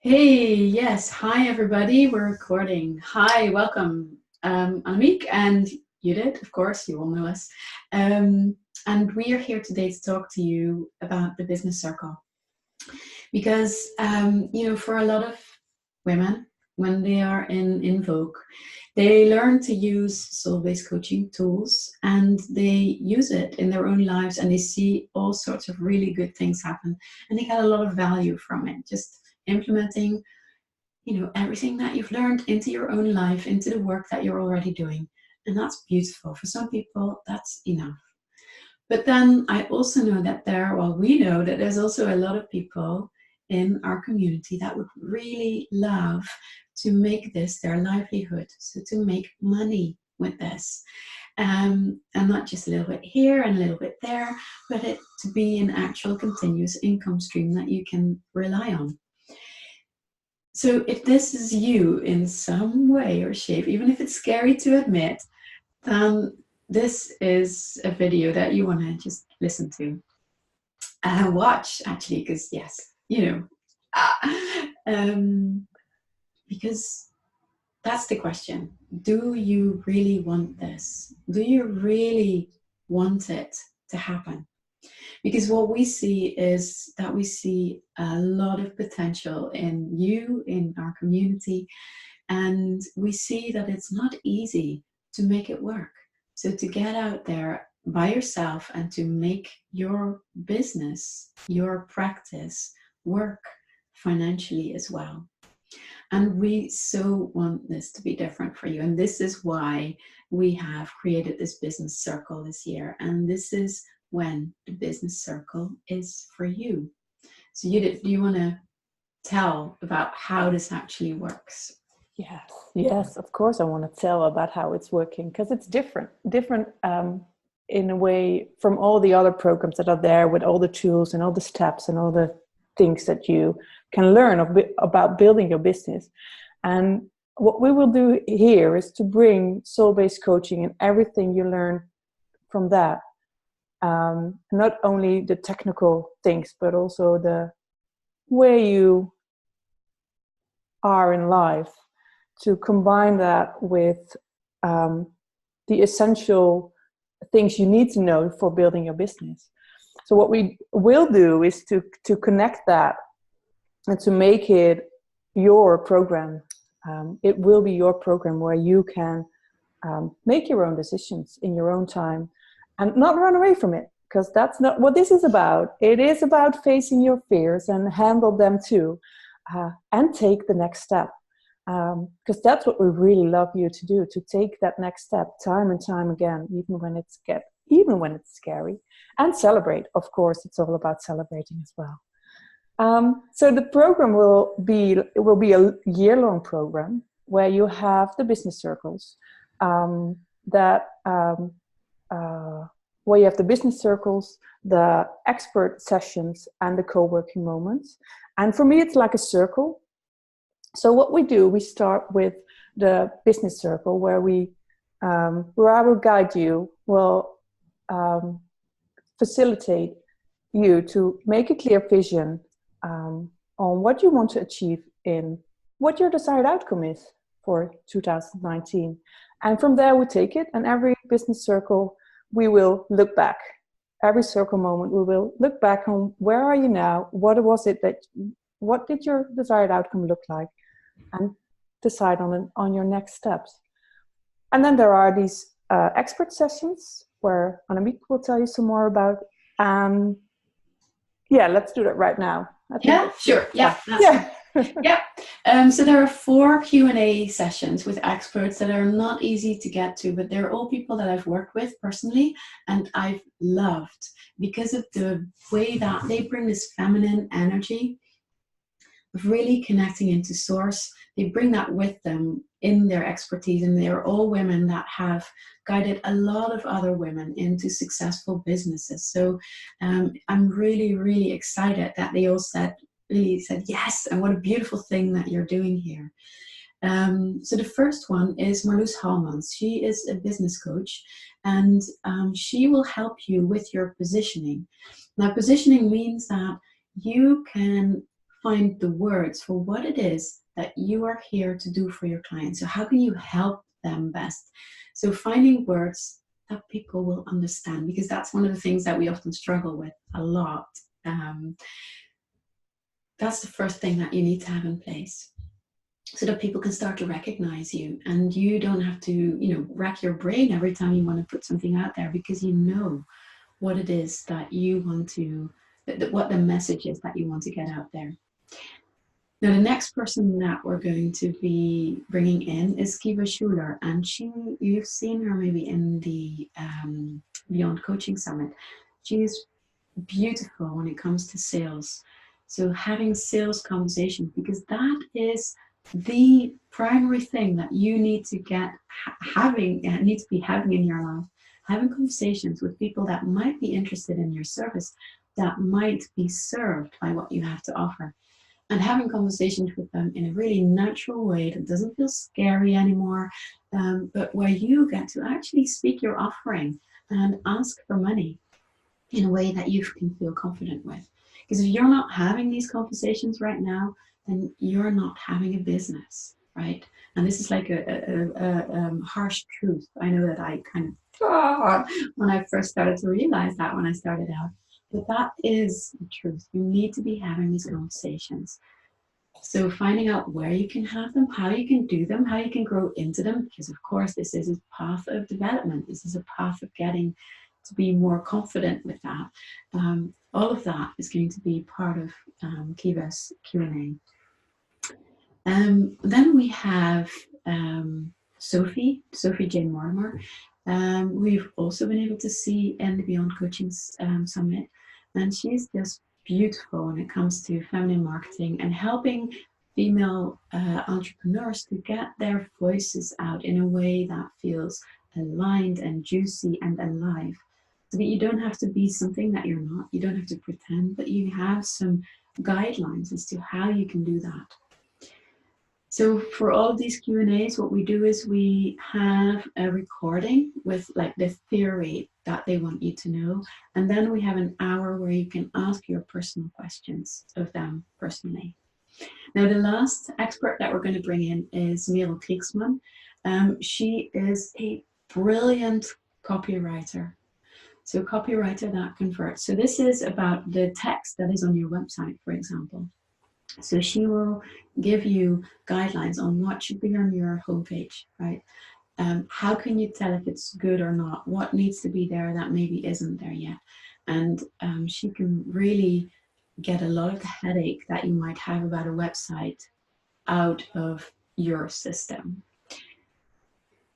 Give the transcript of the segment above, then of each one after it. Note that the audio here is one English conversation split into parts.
Hey, yes. Hi, everybody. We're recording. Hi, welcome. Annemiek and Judith, of course, you all know us. And we are here today to talk to you about the business circle. Because, for a lot of women, when they are in Invoke, they learn to use soul-based coaching tools and they use it in their own lives and they see all sorts of really good things happen and they get a lot of value from it. Just implementing everything that you've learned into your own life, into the work that you're already doing. And that's beautiful. For some people, that's enough. But then I also know that we know that there's also a lot of people in our community that would really love to make this their livelihood. So to make money with this. And not just a little bit here and a little bit there, but it to be an actual continuous income stream that you can rely on. So if this is you in some way or shape, even if it's scary to admit, then this is a video that you want to just listen to and watch, actually, because because that's the question. Do you really want this? Do you really want it to happen? Because what we see is that we see a lot of potential in you, in our community, and we see that it's not easy to make it work. So to get out there by yourself and to make your business, your practice work financially as well. And we so want this to be different for you. And this is why we have created this business circle this year. And this is when the business circle is for you. So Judith, do you want to tell about how this actually works? Yes, of course I want to tell about how it's working, because it's different in a way from all the other programs that are there with all the tools and all the steps and all the things that you can learn about building your business. And what we will do here is to bring soul-based coaching and everything you learn from that. Not only the technical things, but also the way you are in life, to combine that with the essential things you need to know for building your business. So what we will do is to connect that and to make it your program. It will be your program where you can make your own decisions in your own time and not run away from it, because that's not what this is about. It is about facing your fears and handle them too, and take the next step. Because that's what we really love you to do, to take that next step time and time again, even when it's scary, and celebrate. Of course, it's all about celebrating as well. So the program will be a year-long program where you have the business circles, where you have the business circles, the expert sessions, and the co-working moments. And for me, it's like a circle. So what we do, we start with the business circle where I will guide you, will facilitate you to make a clear vision on what you want to achieve in what your desired outcome is for 2019. And from there we take it, and every business circle we will look back. Every circle moment we will look back on where are you now, what did your desired outcome look like, and decide on your next steps. And then there are these expert sessions where Annemiek will tell you some more about. Let's do that right now. Yeah, sure. Yeah. So there are 4 Q&A sessions with experts that are not easy to get to, but they're all people that I've worked with personally and I've loved because of the way that they bring this feminine energy of really connecting into source. They bring that with them in their expertise, and they're all women that have guided a lot of other women into successful businesses. So I'm really, really excited that they all said yes, and what a beautiful thing that you're doing here. So the first one is Marloes Halmans. She is a business coach, and she will help you with your positioning. Now, positioning means that you can find the words for what it is that you are here to do for your clients. So how can you help them best? So finding words that people will understand, because that's one of the things that we often struggle with a lot. That's the first thing that you need to have in place, so that people can start to recognize you, and you don't have to, rack your brain every time you want to put something out there, because you know what it is that you want to, what the message is that you want to get out there. Now, the next person that we're going to be bringing in is Kiva Schuler, and you've seen her maybe in the Beyond Coaching Summit. She's beautiful when it comes to sales. So having sales conversations, because that is the primary thing that you need to need to be having in your life. Having conversations with people that might be interested in your service, that might be served by what you have to offer. And having conversations with them in a really natural way that doesn't feel scary anymore, but where you get to actually speak your offering and ask for money in a way that you can feel confident with. Because if you're not having these conversations right now, then you're not having a business, right? And this is like a harsh truth. I know that I kind of thought when I first started to realize that when I started out. But that is the truth. You need to be having these conversations. So finding out where you can have them, how you can do them, how you can grow into them, because of course this is a path of development. This is a path of getting to be more confident with that. All of that is going to be part of Kiva's Q&A. Then we have Sophie Jane Mortimer. We've also been able to see in the Beyond Coaching Summit, and she's just beautiful when it comes to feminine marketing and helping female entrepreneurs to get their voices out in a way that feels aligned and juicy and alive. So that you don't have to be something that you're not, you don't have to pretend, but you have some guidelines as to how you can do that. So for all of these Q&As, what we do is we have a recording with like the theory that they want you to know. And then we have an hour where you can ask your personal questions of them personally. Now, the last expert that we're going to bring in is Merel Kriegsman. She is a brilliant copywriter. So copywriter that converts. So this is about the text that is on your website, for example. So she will give you guidelines on what should be on your homepage, right? How can you tell if it's good or not? What needs to be there that maybe isn't there yet? And she can really get a lot of the headache that you might have about a website out of your system.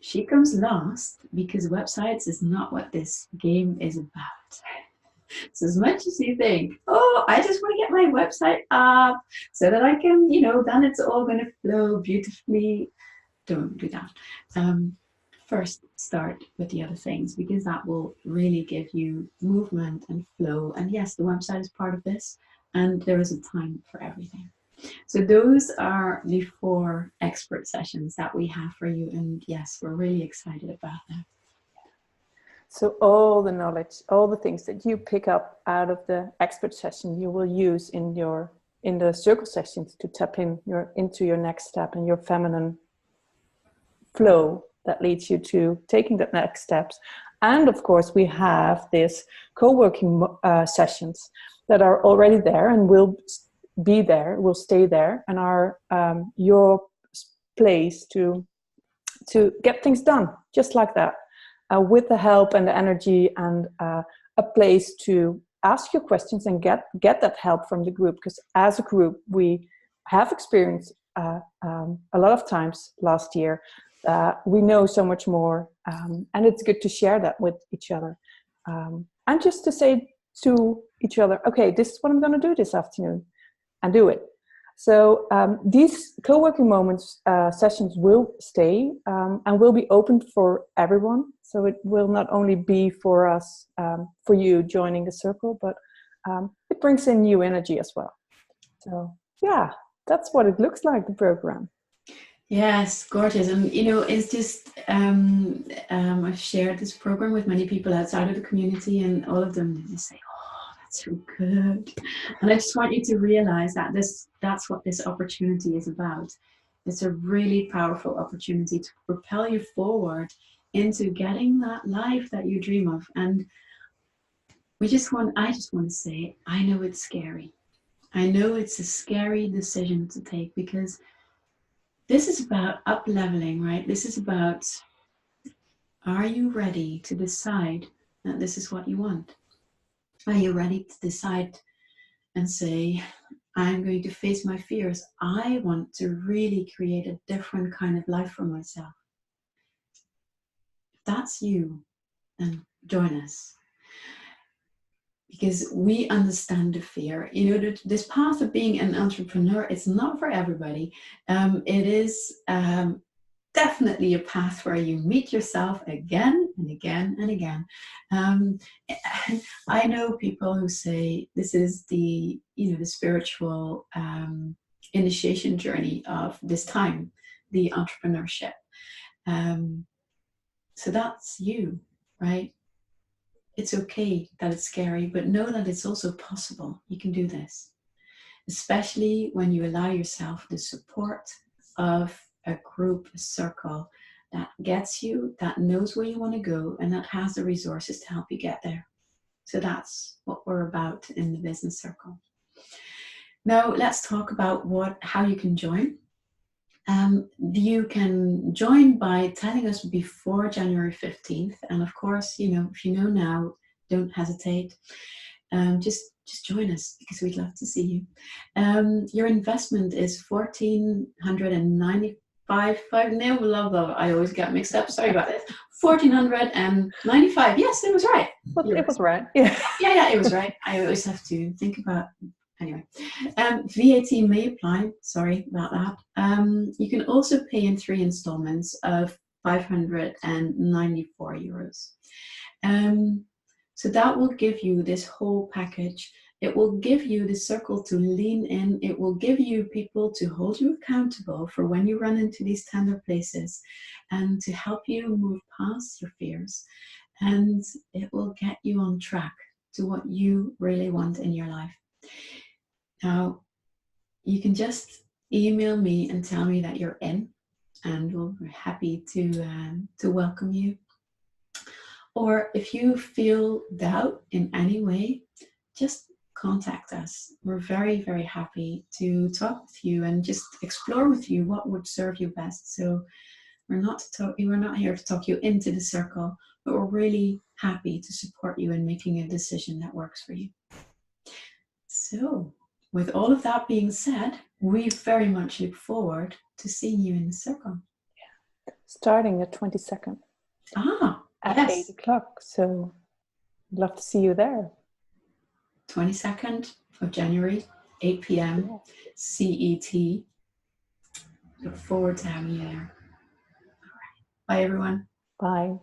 She comes last because websites is not what this game is about. So as much as you think, oh, I just want to get my website up so that I can, then it's all going to flow beautifully. Don't do that. First, start with the other things, because that will really give you movement and flow. And yes, the website is part of this, and there is a time for everything. So those are the 4 expert sessions that we have for you. And yes, we're really excited about that. So all the knowledge, all the things that you pick up out of the expert session, you will use in the circle sessions to tap into your next step and your feminine flow that leads you to taking the next steps. And of course, we have this co-working sessions that are already there and will be there, will stay there, and are your place to get things done, just like that. With the help and the energy and a place to ask your questions and get that help from the group. Because as a group, we have experienced a lot of times last year. We know so much more, and it's good to share that with each other. And just to say to each other, okay, this is what I'm going to do this afternoon, and do it. So these co-working moments sessions will stay and will be open for everyone. So it will not only be for us, for you joining the circle, but it brings in new energy as well. So yeah, that's what it looks like, the program. Yes, gorgeous. And it's just I've shared this program with many people outside of the community, and all of them, they say, oh, so good. And I just want you to realize that that's what this opportunity is about. It's a really powerful opportunity to propel you forward into getting that life that you dream of. And I just want to say, I know it's scary. I know it's a scary decision to take, because this is about up leveling, right? This is about, are you ready to decide that this is what you want? Are you ready to decide and say, I'm going to face my fears. I want to really create a different kind of life for myself. If that's you, then join us. Because we understand the fear. You know, this path of being an entrepreneur, it's not for everybody. It is definitely a path where you meet yourself again and again and again. I know people who say this is the spiritual initiation journey of this time, the entrepreneurship. So that's you, right? It's okay that it's scary, but know that it's also possible. You can do this, especially when you allow yourself the support of a group, a circle that gets you, that knows where you want to go, and that has the resources to help you get there. So that's what we're about in the business circle. Now let's talk about how you can join. You can join by telling us before January 15th. And of course, if you know now, don't hesitate. Just join us, because we'd love to see you. Your investment is $1,495. No, love. I always get mixed up. Sorry about this. $1,495. Yes, it was right. It was right. Yeah. Yeah, it was right. I always have to think about. Anyway, VAT may apply. Sorry about that. You can also pay in 3 installments of €594. So that will give you this whole package. It will give you the circle to lean in. It will give you people to hold you accountable for when you run into these tender places, and to help you move past your fears. And it will get you on track to what you really want in your life. Now, you can just email me and tell me that you're in, and we'll be happy to welcome you. Or if you feel doubt in any way, just contact us. We're very, very happy to talk with you and just explore with you what would serve you best. So we're not here to talk you into the circle, but we're really happy to support you in making a decision that works for you. So with all of that being said, we very much look forward to seeing you in the circle. Yeah. Starting the 22nd. At Yes. 8 o'clock. So I'd love to see you there. 22nd of January, 8 p.m. CET. Look forward to having you there. All right. Bye, everyone. Bye.